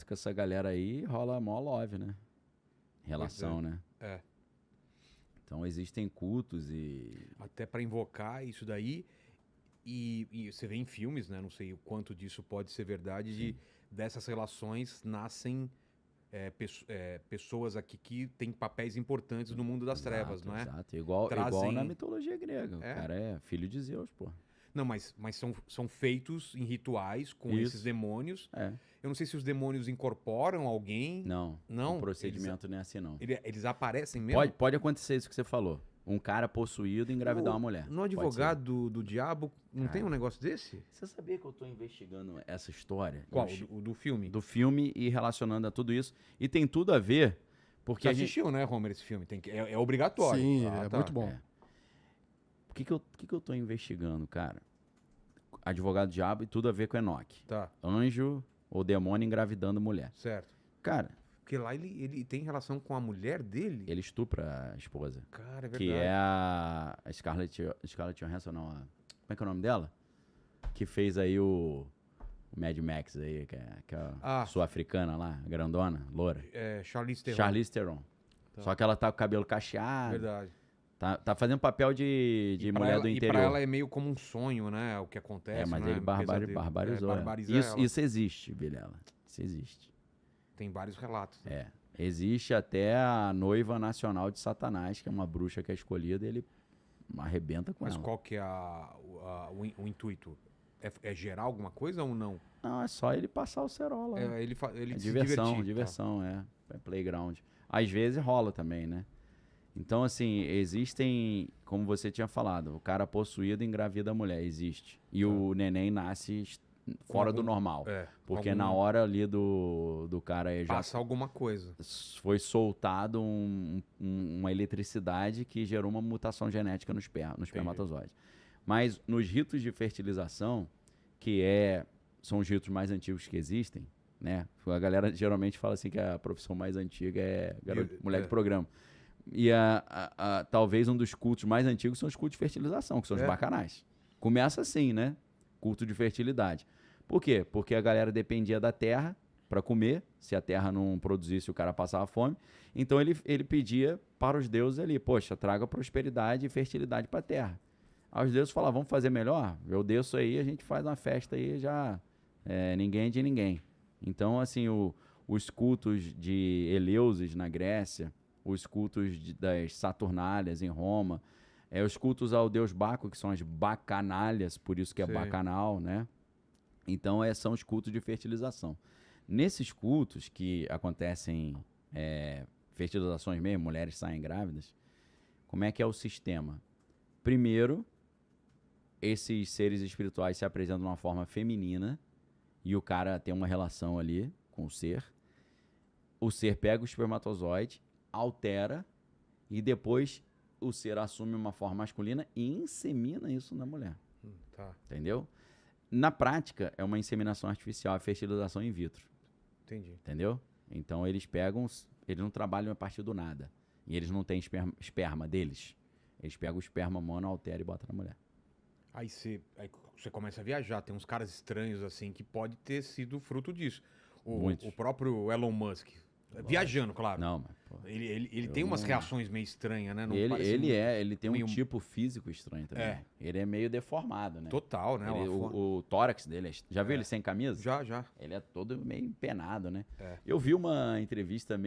com essa galera aí, rola mó love, né? Relação, né? É. Então existem cultos e... Até para invocar isso daí. E você vê em filmes, né? Não sei o quanto disso pode ser verdade, dessas relações nascem pessoas aqui que têm papéis importantes no mundo das trevas, não é? Exato, igual na mitologia grega. O cara é filho de Zeus, pô. Não, mas são feitos em rituais com esses demônios. É. Eu não sei se os demônios incorporam alguém. Não. O procedimento não é assim, não. Eles aparecem mesmo? Pode acontecer isso que você falou. Um cara possuído engravidar uma mulher. No advogado do diabo, não tem um negócio desse? Você sabia que eu tô investigando essa história? Qual? O do filme? Do filme e relacionando a tudo isso. E tem tudo a ver, porque Você assistiu, né, Homer, esse filme? É obrigatório. Sim, é muito bom. O que eu tô investigando, cara? Advogado do diabo e tudo a ver com Enoque. Tá. Anjo ou demônio engravidando mulher. Certo. Cara... Porque lá ele tem relação com a mulher dele? Ele estupra a esposa. Cara, é verdade. Que é a Scarlett Johansson, não. Como é que é o nome dela? Que fez aí o Mad Max aí, que é a sul-africana lá, grandona, loura. É, Charlize Theron. Charlize Theron. Tá. Só que ela tá com o cabelo cacheado. Verdade. Tá fazendo papel de mulher do interior. E pra ela é meio como um sonho, né? O que acontece. Mas né? ele barbarizou. Isso existe, Vilela. Isso existe. Tem vários relatos. Né? Existe até a noiva nacional de Satanás, que é uma bruxa que é escolhida, e ele arrebenta com ela. Mas qual que é o intuito? É gerar alguma coisa ou não? Não, é só ele passar o cerol lá. Ele se diversão, divertir, é playground. Às vezes rola também, né? Então, assim, existem, como você tinha falado, o cara possuído engravida a mulher, existe. E o neném nasce fora do normal. Porque na hora ali do cara aí já... Passa alguma coisa. Foi soltado uma eletricidade que gerou uma mutação genética no espermatozoide. Mas nos ritos de fertilização, são os ritos mais antigos que existem, né? A galera geralmente fala assim que a profissão mais antiga é mulher de programa. E talvez um dos cultos mais antigos são os cultos de fertilização, que são os bacanais. Começa assim, né? Culto de fertilidade. Por quê? Porque a galera dependia da terra para comer. Se a terra não produzisse, o cara passava fome. Então ele pedia para os deuses ali, poxa, traga prosperidade e fertilidade para a terra. Aí os deuses falavam, vamos fazer melhor? Eu desço aí, a gente faz uma festa aí, já ninguém é de ninguém. Então, assim, os cultos de Eleusis na Grécia, os cultos das Saturnálias em Roma, os cultos ao deus Baco, que são as bacanalhas, por isso que é bacanal, né? Então, são os cultos de fertilização. Nesses cultos que acontecem fertilizações mesmo, mulheres saem grávidas, como é que é o sistema? Primeiro, esses seres espirituais se apresentam de uma forma feminina e o cara tem uma relação ali com o ser. O ser pega o espermatozoide, altera e depois o ser assume uma forma masculina e insemina isso na mulher. Tá. Entendeu? Na prática, é uma inseminação artificial, a fertilização in vitro. Entendi. Entendeu? Então eles não trabalham a partir do nada. E eles não têm esperma deles. Eles pegam o esperma mono, alteram e botam na mulher. Aí você começa a viajar. Tem uns caras estranhos assim que pode ter sido fruto disso. O próprio Elon Musk. Viajando, claro. Não, mas, pô, ele tem umas reações meio estranhas, né? Não ele tem um tipo físico estranho também. Ele é meio deformado, né? Total, né? O tórax dele, já viu ele sem camisa? Já. Ele é todo meio empenado, né? Eu vi uma entrevista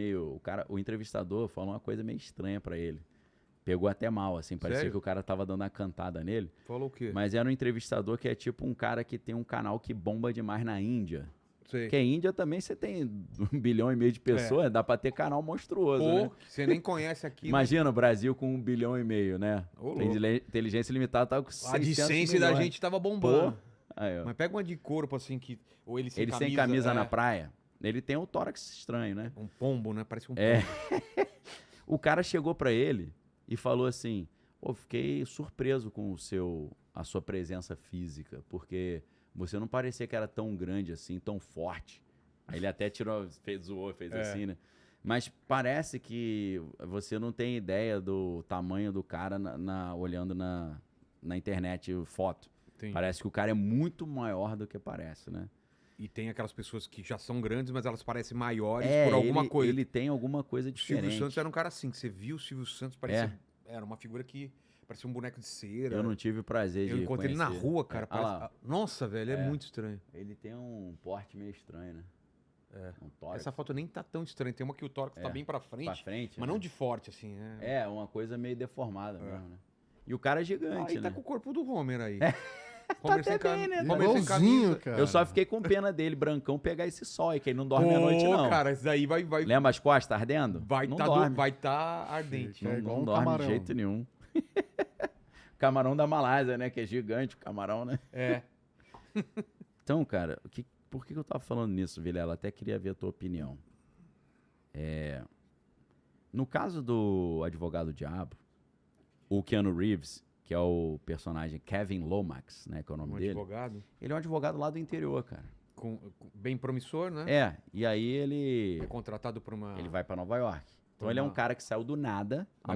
o entrevistador falou uma coisa meio estranha pra ele. Pegou até mal, assim, parecia que o cara tava dando uma cantada nele. Falou o quê? Mas era um entrevistador que é tipo um cara que tem um canal que bomba demais na Índia. Sei. Porque a Índia também você tem 1,5 bilhão de pessoas, dá pra ter canal monstruoso, né? Você nem conhece aqui. Imagina o Brasil com 1,5 bilhão, né? Inteligência limitada tava com 600 A AdSense da gente tava bombando. Aí, mas pega uma de corpo, assim, ou ele sem camisa. Ele sem camisa na praia. Ele tem um tórax estranho, né? Um pombo, né? Parece um pombo. O cara chegou pra ele e falou assim, fiquei surpreso com a sua presença física, porque você não parecia que era tão grande assim, tão forte. Aí ele até zoou, fez assim, né? Mas parece que você não tem ideia do tamanho do cara olhando na internet foto. Entendi. Parece que o cara é muito maior do que parece, né? E tem aquelas pessoas que já são grandes, mas elas parecem maiores por alguma coisa. Ele tem alguma coisa diferente. O Silvio Santos era um cara assim, que você viu o Silvio Santos, parecia... Era uma figura que parecia um boneco de cera. Eu não tive o prazer de encontrei ele na rua, cara. Nossa, velho, é muito estranho. Ele tem um porte meio estranho, né? Essa foto nem tá tão estranha. Tem uma que o tórax tá bem pra frente, mas não de forte, assim. Uma coisa meio deformada mesmo, né? E o cara é gigante, né? Tá com o corpo do Homer aí. Homer tá até bem, né? Homer sem cara. Eu só fiquei com pena dele, brancão, pegar esse sol aí, que ele não dorme à noite, não. Cara, isso daí vai... Lembra as costas ardendo? Vai tá ardente. Não dorme de jeito nenhum. Camarão da Malásia, né? Que é gigante o camarão, né? Então, cara, por que eu tava falando nisso, Vilela? Até queria ver a tua opinião. No caso do Advogado Diabo, o Keanu Reeves, que é o personagem Kevin Lomax, né? Que é o nome dele. Advogado? Ele é um advogado lá do interior, cara. Bem promissor, né? E aí ele... É contratado por uma... Ele vai pra Nova York. Então ele é um cara que saiu do nada. A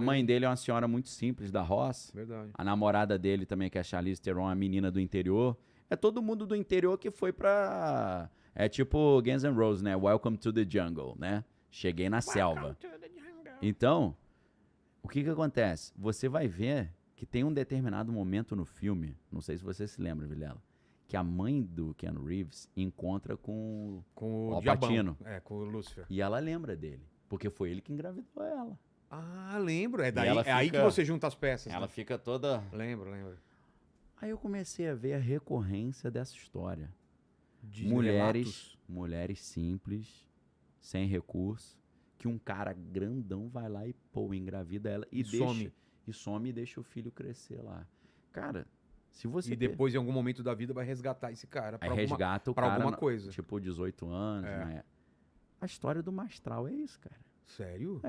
mãe dele é uma senhora muito simples da roça. Verdade. A namorada dele também, que é a Charlize Theron, a menina do interior. É todo mundo do interior que foi pra... É tipo Guns N' Roses, né? Welcome to the Jungle, né? Cheguei na selva. Então, o que acontece? Você vai ver que tem um determinado momento no filme, não sei se você se lembra, Vilela, que a mãe do Keanu Reeves encontra com o Al Pacino. Com o Lúcifer. E ela lembra dele, porque foi ele que engravidou ela. Ah, lembro. Aí que você junta as peças. Ela fica toda... Lembro. Aí eu comecei a ver a recorrência dessa história. De mulheres simples, sem recurso, que um cara grandão vai lá e engravida ela e some e deixa o filho crescer lá. Cara, se você... E depois, em algum momento da vida, vai resgatar esse cara pra alguma coisa. Tipo, 18 anos, né? A história do Mastral é isso, cara. Sério?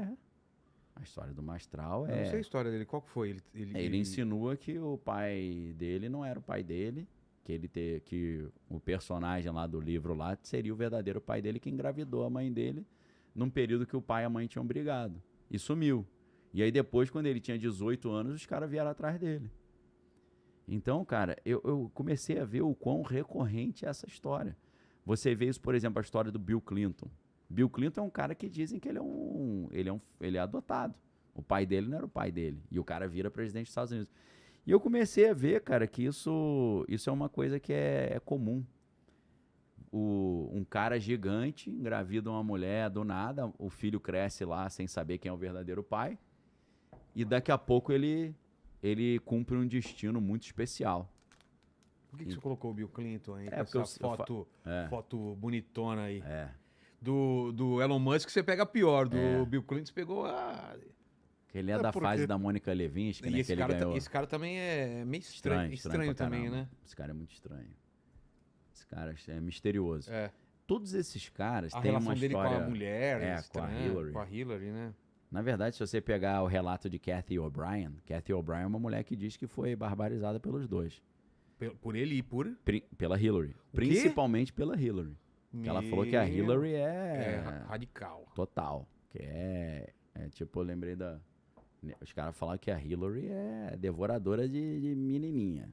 A história do Mastral Eu não sei a história dele. Qual que foi? Ele insinua que o pai dele não era o pai dele, que o personagem lá do livro lá seria o verdadeiro pai dele, que engravidou a mãe dele num período que o pai e a mãe tinham brigado. E sumiu. E aí depois, quando ele tinha 18 anos, os caras vieram atrás dele. Então, cara, eu comecei a ver o quão recorrente é essa história. Você vê isso, por exemplo, a história do Bill Clinton. Bill Clinton é um cara que dizem que ele é adotado. O pai dele não era o pai dele. E o cara vira presidente dos Estados Unidos. E eu comecei a ver, cara, que isso é uma coisa que é comum. Um cara gigante engravida uma mulher do nada, o filho cresce lá sem saber quem é o verdadeiro pai. E daqui a pouco ele cumpre um destino muito especial. Por que você colocou o Bill Clinton aí? Essa foto bonitona aí. Do Elon Musk você pega pior. Do Bill Clinton você pegou a... Ele é da fase da Mônica Lewinsky, né? Esse cara também é meio estranho também, né? Esse cara é muito estranho. Esse cara é misterioso. Todos esses caras têm uma história... A relação dele com a mulher com a Hillary, né? Na verdade, se você pegar o relato de Cathy O'Brien é uma mulher que diz que foi barbarizada pelos dois. Por ele e por? Pela Hillary. Principalmente pela Hillary. Ela falou que a Hillary é radical. Total. Que tipo, eu lembrei os caras falaram que a Hillary é devoradora de menininha.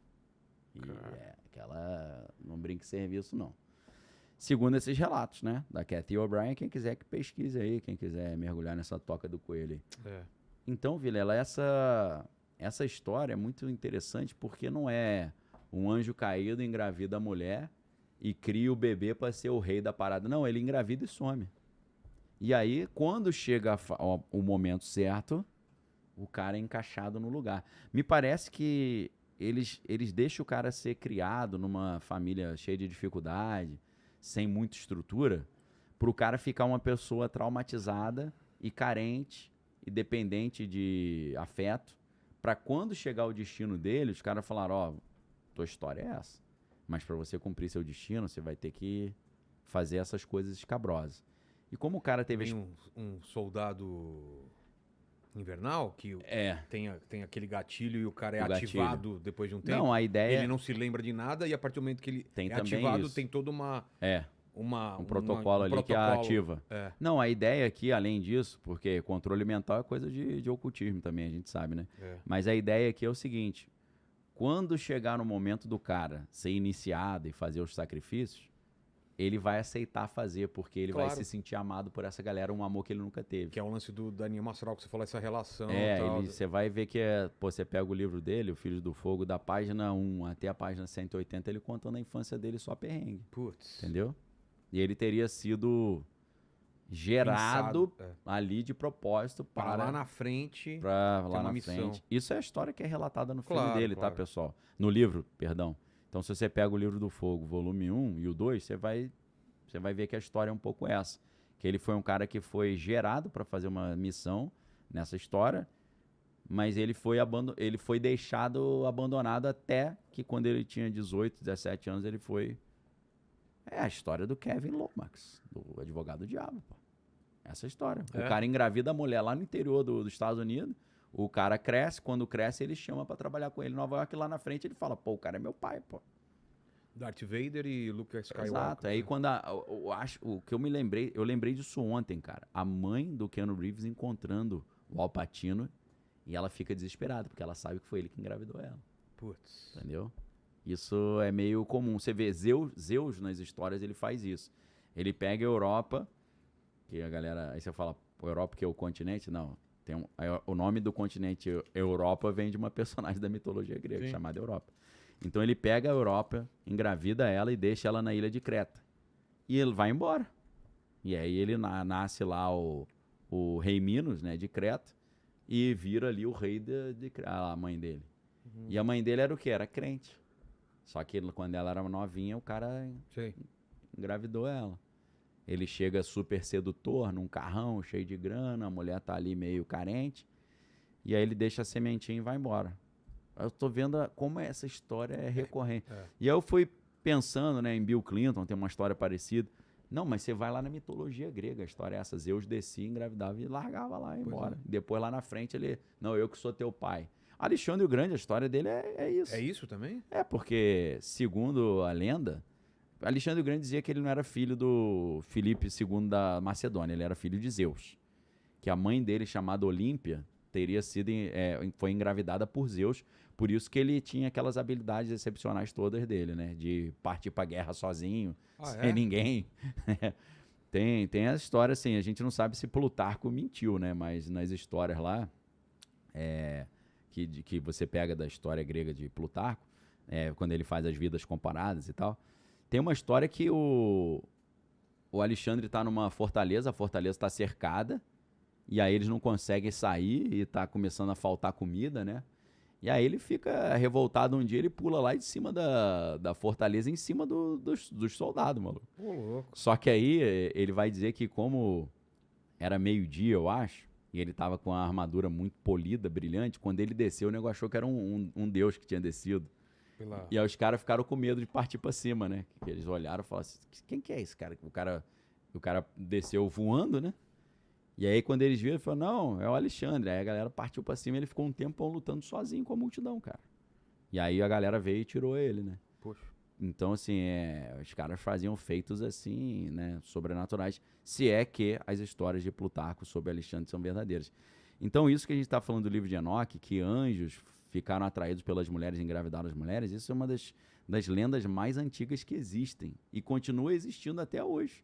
E que ela não brinca em serviço, não. Segundo esses relatos, né? Da Cathy O'Brien, quem quiser que pesquise aí, quem quiser mergulhar nessa toca do coelho aí. Então, Vilela, essa história é muito interessante porque não é um anjo caído engravida a mulher e cria o bebê para ser o rei da parada. Não, ele engravida e some. E aí, quando chega o momento certo, o cara é encaixado no lugar. Me parece que eles deixam o cara ser criado numa família cheia de dificuldade, sem muita estrutura, para o cara ficar uma pessoa traumatizada e carente e dependente de afeto, para quando chegar o destino dele, os caras falaram, tua história é essa. Mas para você cumprir seu destino, você vai ter que fazer essas coisas escabrosas. E como o cara teve... Tem um soldado invernal que tem aquele gatilho e o cara é ativado depois de um tempo. Não, a ideia... Ele não se lembra de nada e a partir do momento que ele é ativado, isso. tem toda um protocolo ali que ativa. Não, a ideia aqui, além disso, porque controle mental é coisa de ocultismo também, a gente sabe, né? Mas a ideia aqui é o seguinte, quando chegar no momento do cara ser iniciado e fazer os sacrifícios, ele vai aceitar fazer, porque ele vai se sentir amado por essa galera, um amor que ele nunca teve. Que é o lance da anima astral, que você falou, essa relação. Você vai ver que você pega o livro dele, O Filho do Fogo, da página 1 até a página 180, ele contando a infância dele só perrengue. Putz. Entendeu? E ele teria sido gerado ali de propósito para lá na frente. Para lá na frente. Isso é a história que é relatada no filme dele, tá, pessoal? No livro, perdão. Então, se você pega o Livro do Fogo, volume 1 e o 2, você vai ver que a história é um pouco essa. Que ele foi um cara que foi gerado para fazer uma missão nessa história, mas ele foi deixado abandonado até que quando ele tinha 18, 17 anos, ele foi... É a história do Kevin Lomax, do advogado do diabo, pô. Essa história. O cara engravida a mulher lá no interior dos Estados Unidos, o cara cresce, quando cresce ele chama pra trabalhar com ele em Nova York, lá na frente ele fala, pô, o cara é meu pai, pô. Darth Vader e Luke Skywalker. Exato, aí quando o que eu lembrei disso ontem, cara, a mãe do Keanu Reeves encontrando o Al Pacino e ela fica desesperada, porque ela sabe que foi ele que engravidou ela. Putz. Entendeu? Isso é meio comum, você vê Zeus nas histórias, ele faz isso. Ele pega a Europa, que a galera, aí você fala, Europa que é o continente? Não. O nome do continente Europa vem de uma personagem da mitologia grega, chamada Europa. Então ele pega a Europa, engravida ela e deixa ela na ilha de Creta. E ele vai embora. E aí ele nasce lá o rei Minos, né, de Creta, e vira ali o rei a mãe dele. Uhum. E a mãe dele era o quê? Era crente. Só que quando ela era novinha, o cara engravidou ela. Ele chega super sedutor, num carrão cheio de grana, a mulher tá ali meio carente, e aí ele deixa a sementinha e vai embora. Eu tô vendo como essa história é recorrente. E aí eu fui pensando, né, em Bill Clinton, tem uma história parecida. Não, mas você vai lá na mitologia grega, a história é essa. Zeus descia, engravidava e largava lá e ia embora. Depois lá na frente ele, não, eu que sou teu pai. Alexandre o Grande, a história dele é isso. É isso também? É, porque, segundo a lenda, Alexandre o Grande dizia que ele não era filho do Filipe II da Macedônia, ele era filho de Zeus. Que a mãe dele, chamada Olímpia, foi engravidada por Zeus, por isso que ele tinha aquelas habilidades excepcionais todas dele, né? De partir pra guerra sozinho, sem ninguém. Tem essa história, assim, a gente não sabe se Plutarco mentiu, né? Mas nas histórias lá, que você pega da história grega de Plutarco, quando ele faz as vidas comparadas e tal, tem uma história que o Alexandre está numa fortaleza, a fortaleza está cercada, e aí eles não conseguem sair e está começando a faltar comida, né? E aí ele fica revoltado um dia, ele pula lá de cima da fortaleza, em cima dos soldados, maluco. Pô, louco. Só que aí ele vai dizer que como era meio-dia, eu acho, e ele tava com a armadura muito polida, brilhante, quando ele desceu, o negócio achou que era um deus que tinha descido. E aí os caras ficaram com medo de partir pra cima, né? Que eles olharam e falaram assim, quem que é esse cara? O cara desceu voando, né? E aí quando eles viram, ele falou, não, é o Alexandre. Aí a galera partiu pra cima e ele ficou um tempão lutando sozinho com a multidão, cara. E aí a galera veio e tirou ele, né? Poxa. Então, assim, os caras faziam feitos assim, né? Sobrenaturais, se é que as histórias de Plutarco sobre Alexandre são verdadeiras. Então, isso que a gente tá falando do livro de Enoque, que anjos ficaram atraídos pelas mulheres e engravidaram as mulheres, isso é uma das lendas mais antigas que existem e continua existindo até hoje.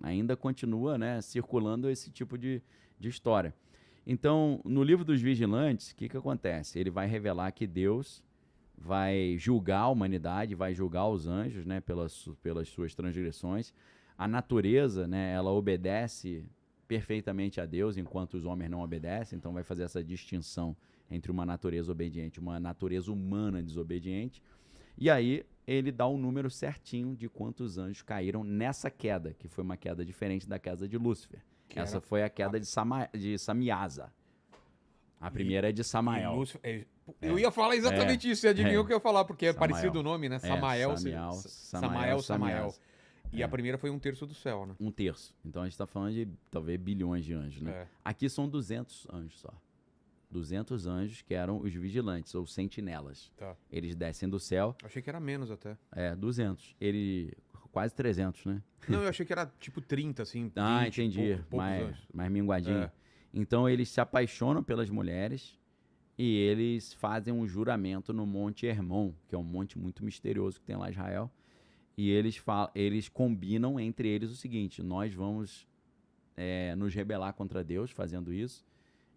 Ainda continua, né, circulando esse tipo de história. Então, no livro dos Vigilantes, o que acontece? Ele vai revelar que Deus vai julgar a humanidade, vai julgar os anjos, né, pelas suas transgressões. A natureza, né, ela obedece perfeitamente a Deus, enquanto os homens não obedecem, então vai fazer essa distinção entre uma natureza obediente e uma natureza humana desobediente. E aí ele dá o número certinho de quantos anjos caíram nessa queda, que foi uma queda diferente da queda de Lúcifer. Essa foi a queda de Samiasa. A primeira é de Samael. Eu ia falar exatamente isso, você adivinhou o que eu ia falar, porque é parecido o nome, né? Samael. E a primeira foi 1/3 do céu, né? 1/3. Então a gente está falando de talvez bilhões de anjos, né? Aqui são 200 anjos só. 200 anjos que eram os vigilantes, ou sentinelas. Tá. Eles descem do céu. Achei que era menos até. 200. Quase 300, né? Não, eu achei que era tipo 30, assim. 20, entendi. Mais minguadinho. Então eles se apaixonam pelas mulheres e eles fazem um juramento no Monte Hermon, que é um monte muito misterioso que tem lá em Israel. E eles combinam entre eles o seguinte: nós vamos nos rebelar contra Deus fazendo isso.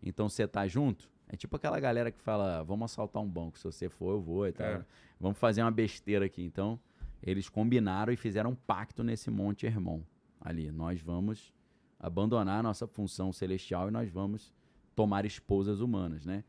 Então você tá junto? É tipo aquela galera que fala, vamos assaltar um banco, se você for, eu vou e tal. Vamos fazer uma besteira aqui. Então, eles combinaram e fizeram um pacto nesse Monte Hermon. Ali, nós vamos abandonar a nossa função celestial e nós vamos tomar esposas humanas, né?